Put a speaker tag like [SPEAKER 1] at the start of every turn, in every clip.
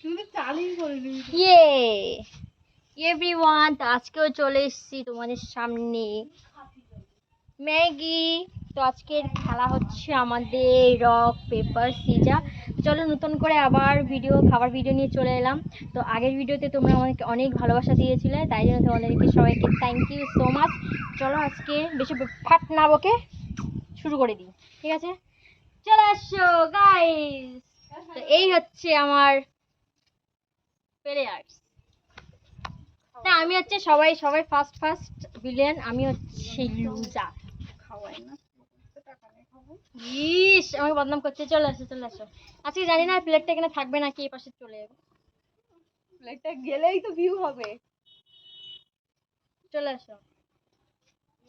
[SPEAKER 1] তুমি চালিয়ে করে দিবি।
[SPEAKER 2] ইয়ে এভরিওয়ান, তো আজকেও চলে এসেছি তোমাদের সামনে ম্যাগি। তো আজকের খেলা হচ্ছে আমাদের রক পেপার সিজা। চলো নতুন করে আবার খাবার ভিডিও নিয়ে চলে এলাম। তো আগের ভিডিওতে তোমরা আমাকে অনেক ভালোবাসা দিয়েছিলে, তাই জন্য তোমাদেরকে সবাইকে থ্যাংক ইউ সো মাচ। চলো আজকে বেশি ফাট না বকে শুরু করে দিই, ঠিক আছে? চলে আসো গাইস। তো এই হচ্ছে আমার প্লেয়ার্স। না, আমি হচ্ছে সবাই ফার্স্ট ভিলেন, আমি হচ্ছে লুজার।
[SPEAKER 1] খাওয়াই না, টাকা নিয়ে খাবো।
[SPEAKER 2] ইস, আমাকে বদনাম করছে। চলে আসো। আজকে জানি না প্লেটটা এখানে থাকবে নাকি এই পাশে চলে যাবে।
[SPEAKER 1] প্লেটটা গেলেই তো ভিউ হবে।
[SPEAKER 2] চলে আসো।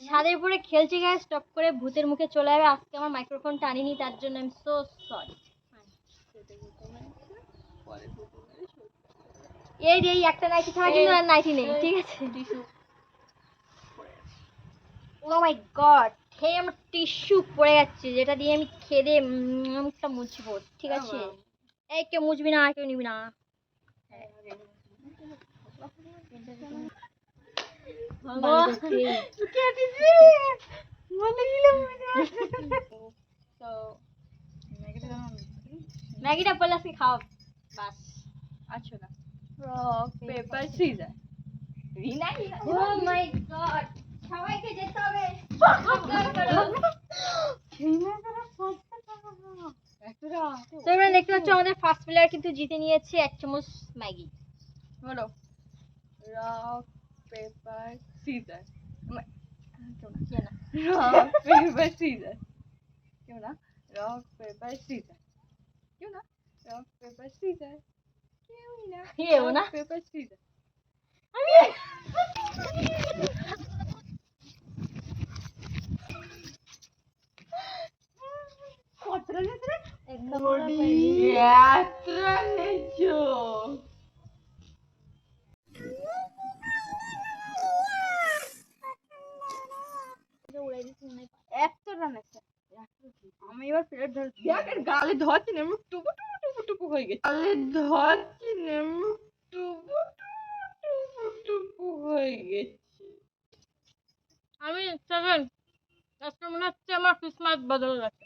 [SPEAKER 2] ছাদের উপরে খেলছি গায়ে, স্টপ করে ভূতের মুখে চলে যাবে। আজকে আমার মাইক্রোফোনটা আনিনি, তার জন্য আমি সো সরি। এই একটা নাইটি ছাড়া কিন্তু আর নাইটি নেই, ঠিক আছে? ও মাই গড, হে আমার টিস্যু পড়ে যাচ্ছে, যেটা দিয়ে আমি খেদে মুখটা মুছবো, ঠিক আছে? এই কেউ মুছবি না, কেউ নিবি না। ম্যাগিটা পড়লে আজকে খাওয়া বাস।
[SPEAKER 1] আচ্ছা না, রক পেপার সিজার।
[SPEAKER 2] ও মাই গড, সবাইকে যেতে হবে। তোমরা দেখতে পাচ্ছ আমাদের ফার্স্ট প্লেয়ার কিন্তু জিতে নিয়েছে 1 চামচ ম্যাগি।
[SPEAKER 1] বলো, rock paper scissor. Rock paper scissor. কেউ না, রক পেপার সিজার। কেউ না, রক পেপার সিজার।
[SPEAKER 2] কেউ না,
[SPEAKER 1] পেপার সিজার। কতটা নেছে? এতটা নেছো? এতটা নেছে? আমি এবার প্লেট ধরছি। গালে ধরছি না, টুকু টুকু টুকু টুকু হয়ে গেছে। গালে ধরছি না, টুকু টুকু টুকু হয়ে গেছে।
[SPEAKER 2] আমি 7 আজকে মনে হচ্ছে আমার কিসমত বদল গেছে।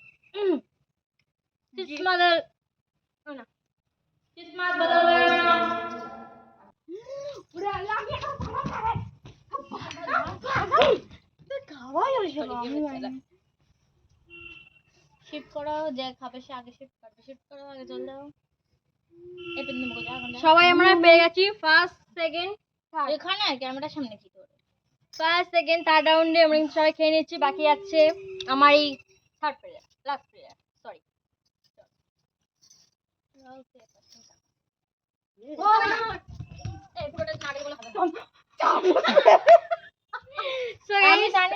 [SPEAKER 2] কিসমত না, কিসমত বদল গেছে।
[SPEAKER 1] ওরে আল্লাহ, আমি এখন খাওয়াই হইছে।
[SPEAKER 2] শিফট করো, যে খাবে সে আগে শিফট করবে। শিফট করো, আগে চল দাও।
[SPEAKER 1] সবাই
[SPEAKER 2] সবাই আমরা পেয়ে গেছি ফার্স্ট সেকেন্ড। এখানে ক্যামেরার সামনে কি করে ফার্স্ট সেকেন্ড থার্ড রাউন্ডে আমরা কিন্তু সবাই খেয়ে নিচ্ছি। বাকি আছে আমার এই third player, last player, sorry.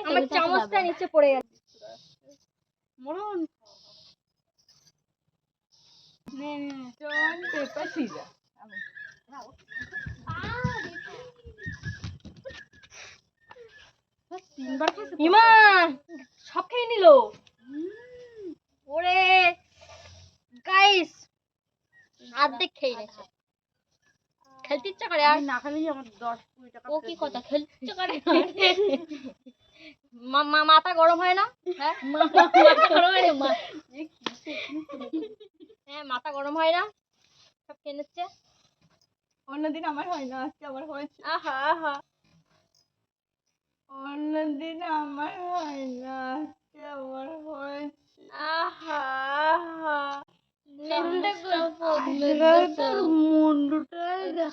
[SPEAKER 2] আমার চামচটা নিচে পড়ে গেছে।
[SPEAKER 1] মরণ পেপার সিজার।
[SPEAKER 2] ইমা সব খেয়ে নিল। ওরে গাইস, অর্ধেক খেয়ে নিয়েছে। খেলতে ইচ্ছা করে আর
[SPEAKER 1] না খালি আমার 10-20 টাকা।
[SPEAKER 2] ও কি কথা, খেলতে ইচ্ছা করে মাথা গরম হয় না? হ্যাঁ, মাথা গরম হয় না? হ্যাঁ, মাথা গরম হয় না? সব খেয়ে নিচ্ছে।
[SPEAKER 1] অন্যদিন আমার হয় না, আজকে আমার হয়েছে।
[SPEAKER 2] আহা আহা,
[SPEAKER 1] অন্যদিন আমার হয় না, আজকে আমার হয়েছে।
[SPEAKER 2] আহা আহা,
[SPEAKER 1] মুন্ডুটা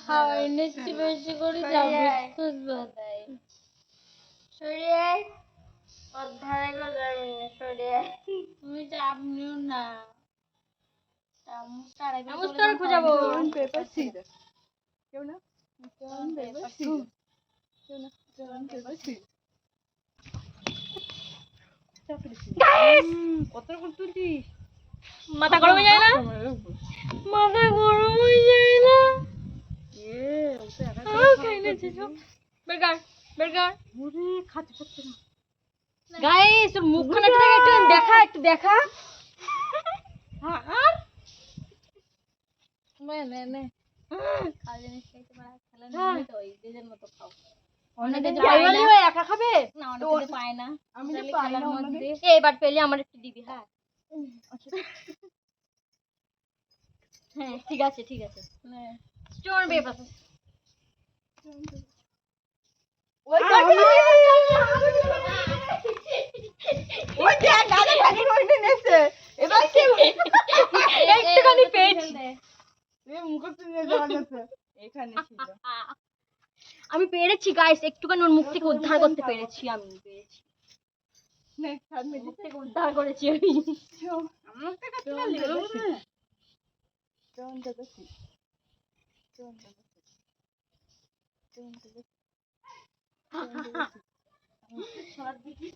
[SPEAKER 2] খাওয়াই নিচ্ছি বেশি করে, যাবো বাদাই সরিয়ে অধ্যায় লাগাবি না, সরিয়ে তুমি চাপ নিও না। চামচটা খুঁজাবো।
[SPEAKER 1] Paper scissor. কেউ না, পেপার সিজার। কেউ না, পেপার সিজার। কত রকম তুলছিস?
[SPEAKER 2] মাথা গরম হয়ে যায় না? মাথা গরম হয়ে যায় না? গাইস, তোর মুখখানা একটু দেখা, একটু দেখা। খাওয়া জিনিস খাইতে পারা খেলার নিয়মই তো ওই নিজের মতো খাও। অন্যদের যে
[SPEAKER 1] যাই
[SPEAKER 2] পায়
[SPEAKER 1] বলি
[SPEAKER 2] না,
[SPEAKER 1] ওই একা খাবে
[SPEAKER 2] না অন্যদের যে পায় না,
[SPEAKER 1] আমি যে
[SPEAKER 2] তাহলে
[SPEAKER 1] পাই না
[SPEAKER 2] খেলার
[SPEAKER 1] অন্যদের।
[SPEAKER 2] মধ্যে এবার পেলে আমার একটু দিবি। হ্যাঁ হ্যাঁ ঠিক আছে ঠিক আছে। স্টোন পেপার
[SPEAKER 1] ওই ওই যে গালে পানি ওইটা নেছে এবার কি
[SPEAKER 2] একটুখানি পেয়েছি।
[SPEAKER 1] এই মুখে নিয়ে যাওয়া গেছে এখানে ছিল
[SPEAKER 2] আমি পেরেছি গাইস, একটুখানি ওর মুখ থেকে উদ্ধার করতে পেরেছি। আমি পেরেছি,
[SPEAKER 1] নে হাত মে
[SPEAKER 2] মুখ থেকে উদ্ধার করেছি আমি।
[SPEAKER 1] আমার তো কাছে না লেগে গেছে কোন তো দেখি কোন তো দেখি কোন তো দেখি সর দিদি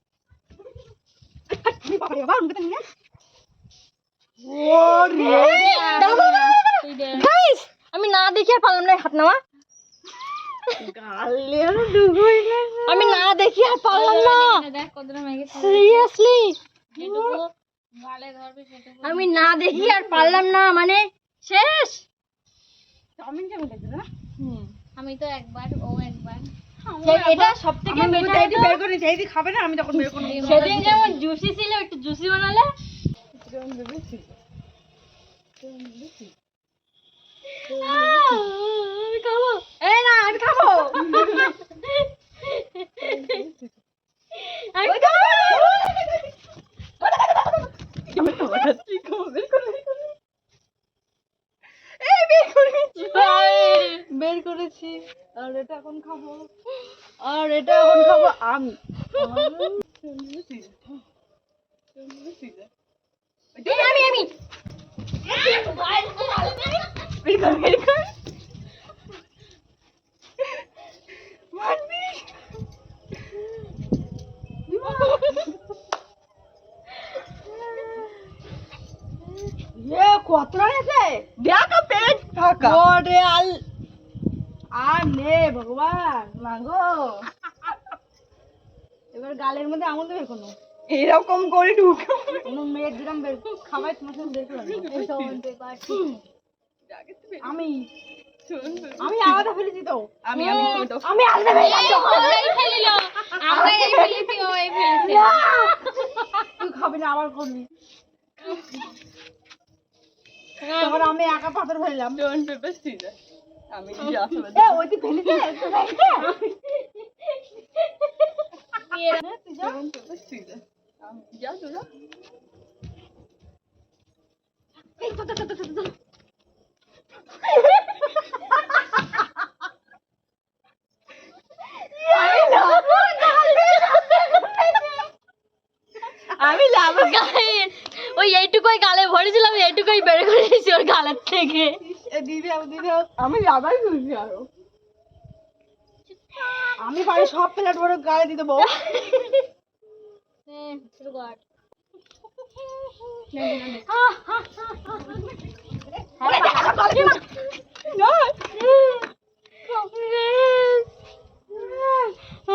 [SPEAKER 1] বাবা বাবা উনকে নিয়ে ওরে
[SPEAKER 2] গাইস আমি না দেখে আর পারলাম না হাত নামা।
[SPEAKER 1] গালে আর ডুবই না
[SPEAKER 2] আমি না দেখে আর পারলাম না সিরিয়াসলি। আমি না দেখি আর পারলাম না, মানে শেষ।
[SPEAKER 1] চাউমিন কেমন খেতে না
[SPEAKER 2] আমি তো একবার ও একবার এটা সবথেকে বেটার।
[SPEAKER 1] এই বের করে এই দি খাবে না আমি তখন বের করে নেব
[SPEAKER 2] সেদিন যেমন জুসি ছিল একটু জুসি বানালে আমি খাবো।
[SPEAKER 1] এই না আমি খাবো
[SPEAKER 2] আমি খাবো।
[SPEAKER 1] বের করেছি আর এটা এখন খাবো আর এটা এখন খাবো আমি
[SPEAKER 2] আমি
[SPEAKER 1] বের কর মারবি কত রয়েছে দেখ পেট ফাঁকা ওরে আর নে ভগবান মাগো এবার গালের মধ্যে আঙুল দেবে কোনো এরকম করে ঢুকে কোনো মেয়ের দিলাম বের খাবাই তোমার সঙ্গে বের করে আমি আমি আলাদা ফেলেছি তো আমি আলাদা তুই খাবি না আবার করবি তখন আমি একা পাথর ফেললাম আমি ওই তুই ফেলেছি আমি লাভ
[SPEAKER 2] ওই এইটুকুই গালে ভরেছিলাম, এইটুকুই বের করে দিয়েছি ওর গালের থেকে।
[SPEAKER 1] দিদি আমি লাভাই খুঁজছি আরো আমি পারি সব প্লেট ভরে গায়ে দিয়ে দেবো
[SPEAKER 2] শুরু কর।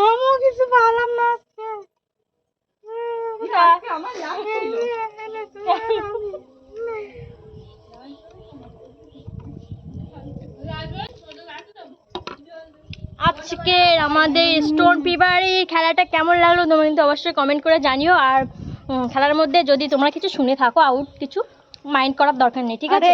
[SPEAKER 1] আমিও কিছু পারলাম না আজকে আমার লাভ ছিল
[SPEAKER 2] আজকের আমাদের স্টোন পেপারে খেলাটা কেমন লাগলো তোমরা কিন্তু অবশ্যই কমেন্ট করে জানিও। আর খেলার মধ্যে যদি তোমরা কিছু শুনে থাকো আউট কিছু মাইন্ড করার দরকার নেই, ঠিক আছে?